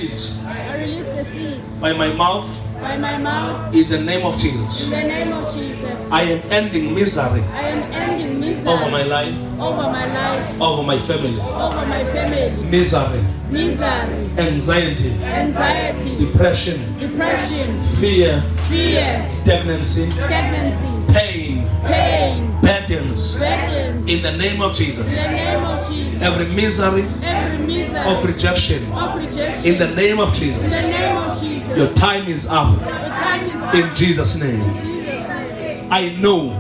I release the seeds by my mouth in the name of Jesus. in the name of Jesus. I am ending misery I am ending misery over my life, over my family. Misery, anxiety, depression, fear, stagnancy, pain, burdens. In the name of Jesus. Every misery of rejection. In the name of Jesus. Your time is up. In Jesus' name. I know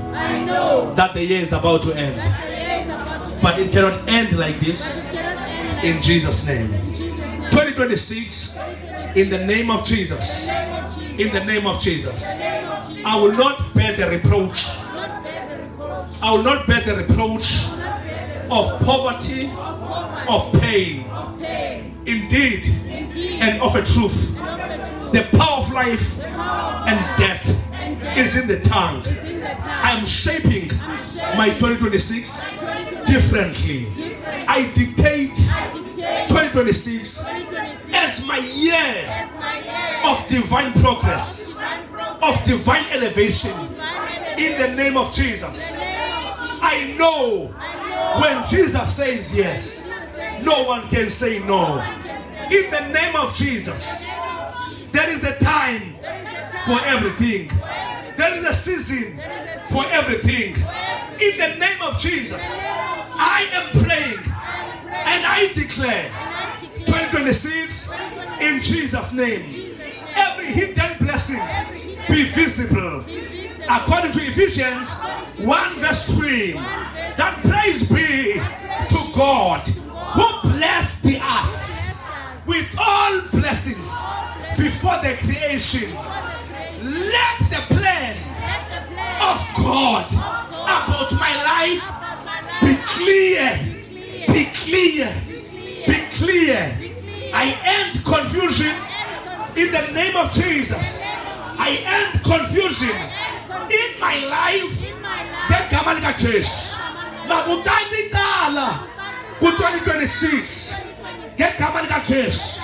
that the year is about to end. But it cannot end like this. In Jesus' name. 2026. In the name of Jesus. In the name of Jesus. I will not bear the reproach. I will not bear the reproach of poverty, of pain, indeed, and of a truth. The power of life and death is in the tongue. I am shaping my 2026 differently. I dictate 2026 as my year of divine progress, of divine elevation, in the name of Jesus. I know when Jesus says yes, no one can say no. In the name of Jesus, there is a time for everything. There is a season for everything. In the name of Jesus, I am praying and I declare 2026 in Jesus' name. Every hidden blessing be visible. According to Ephesians 1 verse 3, that praise be to God who blessed us with all blessings before the creation. Let the plan of God about my life be clear, be clear, be clear. I end confusion in the name of Jesus. I end confusion in my life. Ngegama lika Jesu. Makutayikala ku-2026 ngegama lika Jesu.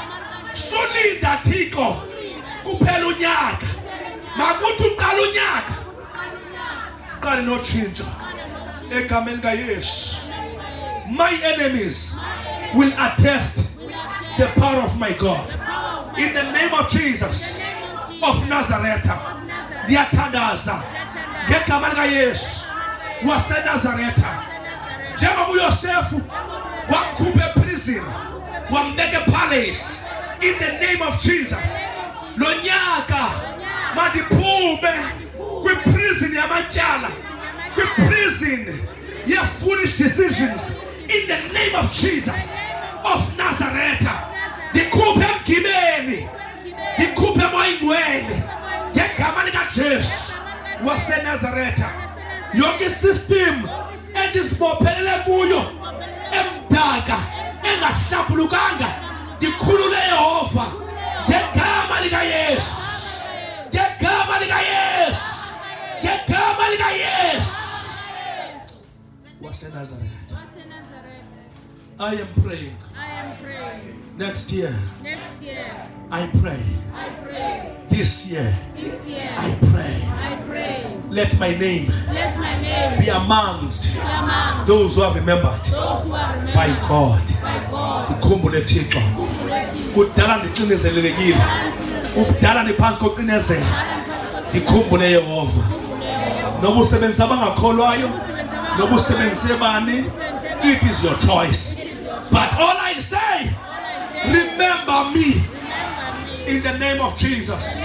Sulinda Thixo kuphela unyaka. Makuthi uqala unyaka qale notshintsho egameni lika Yesu. My enemies will attest the power of my God. In the name of Jesus of Nazareth, ndiyathandaza ngegama lika Yesu waseNazaretha. Njengoba uYosefu wakhupha eprison wambeka epalace, in the name of Jesus, lo nyaka mandiphume kwiprison yamatyala, kwiprison ye-foolish decisions, in the name of Jesus of Nazareth. Ndikhuphe emgibeni, ndikhuphe emoyingcwele ngegama lika Jesu waseNazaretha. Yonke system endisibophelele kuyo emdaka engahlambulukanga, ndikhulule Yehova ngegama lika Yesu, ngegama lika Yesu, ngegama lika Yesu waseNazaretha. I am praying. Next year, I pray. This year, I pray. Let my name be amongst those who are remembered by God. Ndikhumbule Thixo. Kudala ndixinezelelekile. Ukudala ndiphansi kocinezelo. Ndikhumbule Yehova. Noba usebenzisa abangakholwayo, noba usebenzise bani, it is your choice. But all I say, remember me in the name of Jesus.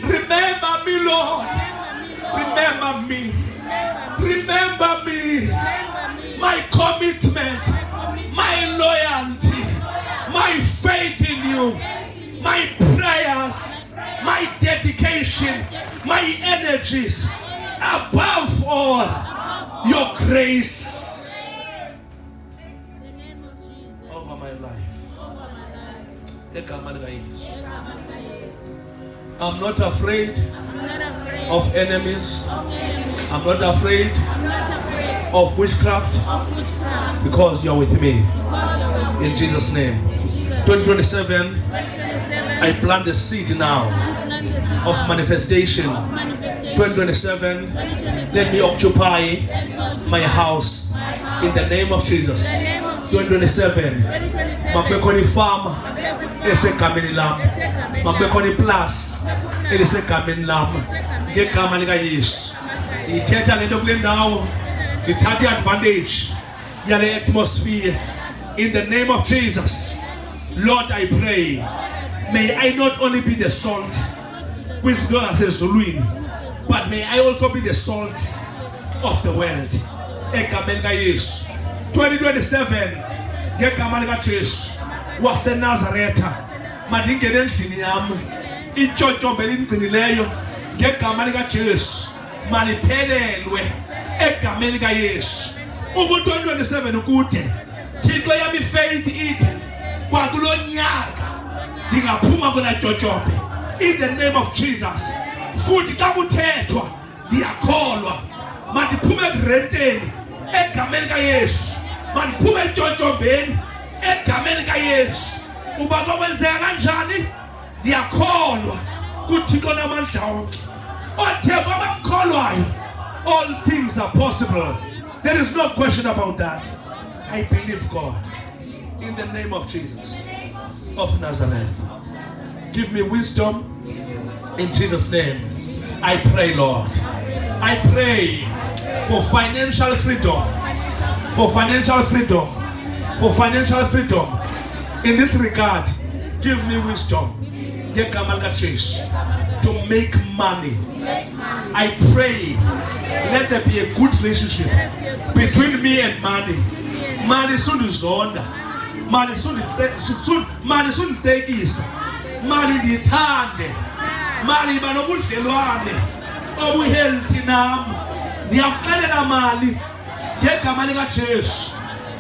Remember me, Lord. Remember me. Remember me. My commitment, my loyalty, my faith in you, my prayers, my dedication, my energies, above all, your grace over my life. I'm not afraid of enemies. I'm not afraid of witchcraft because you're with me. In Jesus' name. 2027 I plant the seed now of manifestation. 2027, let me occupy my house in the name of Jesus. 2027, makube khona ifama esegameni lami, makube khona iplus elisegameni lami ngegama lika Yesu. Ithetha lento kule ndawo, ndithatha advantage yale atmosphere in the name of Jesus. Lord, I pray, may I not only be the salt kwizinto zasezulwini, but may I also be the salt of the world. Egameni kaYesu. 2027, ngegama lika Jesu waseNazaretha, mandingene endlini yami, itshontshombhe elingcinileyo ngegama lika Jesu maliphelelwe egameni kaYesu. 2027 ukude, Thixo yami faith ithi kwakulo nyaka ndingaphuma kula tshotshombe in the name of Jesus. Futhi xa kuthethwa ndiyakholwa, mandiphume ekurenteni egameni kaYesu, mandiphume etshontshombeni egameni kaYesu. Uba kwenzeka kanjani, ndiyakholwa kuThixo namandla onke othemba abamkholwayo. All things are possible. There is no question about that. I believe God in the name of Jesus of Nazareth. Give me wisdom in Jesus' name. I pray, Lord. I pray for financial freedom. For financial freedom. For financial freedom. In this regard, give me wisdom to make money. I pray, let there be a good relationship between me and money. Money sundizonda, money sunditekisa, money ndithande, money banobudlelwane obuhealthy nami. Ndiyakuxelela mali ngegama lika Jesu,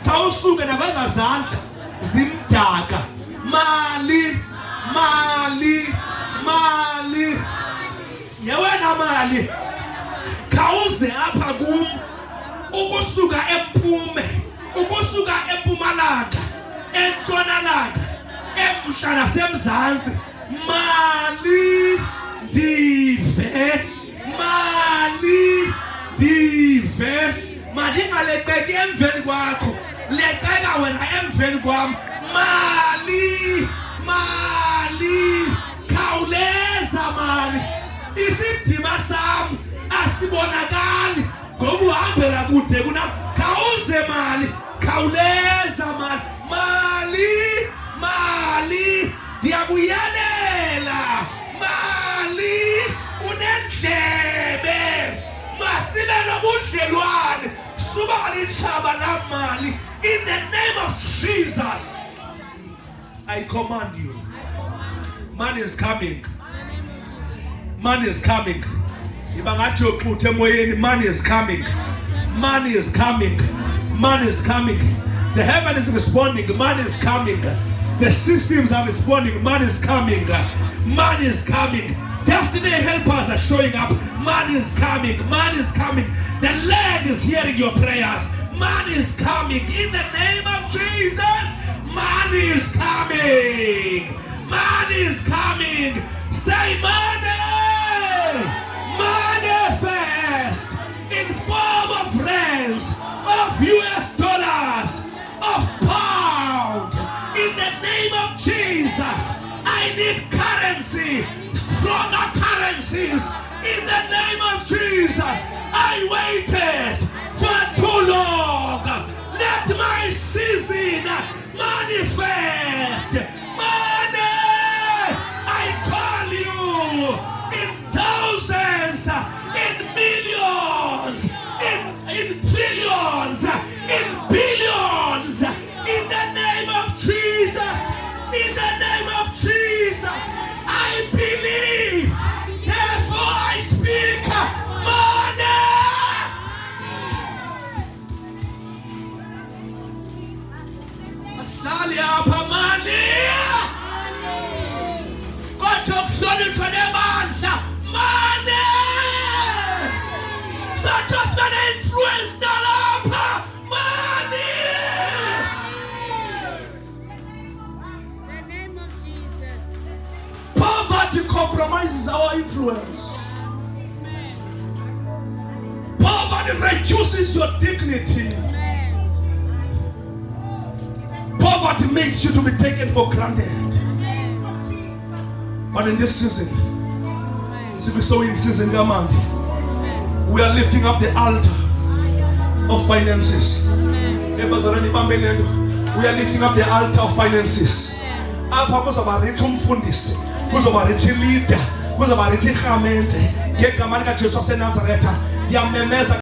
khawusuke nakwenza zandla zimdaka. Mali, mali, mali, yewena mali, khawuze apha kum ukusuka eMpume, ukusuka eMpumalanga, eNtshonalanga, eMntla naseMzantsi. Mali ndive, mali ndive, mandingaleqeki emveni kwakho, leqeka wena emveni kwam. Mali, mali, khawuleza mali, isidima sam asibonakali ngoba uhambela kude kunam. Khawuze mali, khawuleza mali, mali, mali, ndiyakuyelela mali, unendlebe, masibe nobudlelwane, suba litshaba la mali. In the name of Jesus, I command you. Money is coming. Money is coming. Money is coming. Money is coming. Money is coming. The heaven is responding. Money is coming. The systems are responding. Money is coming. Money is coming. Destiny helpers are showing up. Money is coming. Money is coming. The land is hearing your prayers. Money is coming. In the name of Jesus, money is coming. Money is coming. Say money. Manifest in form of rands, of US dollars, of pound. In the name of Jesus, I need currency, stronger currencies. In the name of Jesus, I waited for too long. Let my season manifest. Money, I call you in thousands, in millions, in trillions, in billions. In the name of Jesus, in the name of Jesus, I believe. Therefore, I speak money. Money. Poverty compromises our influence. Poverty reduces your dignity. Poverty makes you to be taken for granted. But in this season, if we sow in season, we are lifting up the altar of finances. We are lifting up the altar of finances. Apha kuzoba rithi umfundisi, kuzoba rithi leader, kuzoba rithi igamente ngegama likaJesu waseNazaretha. Ndiyamemeza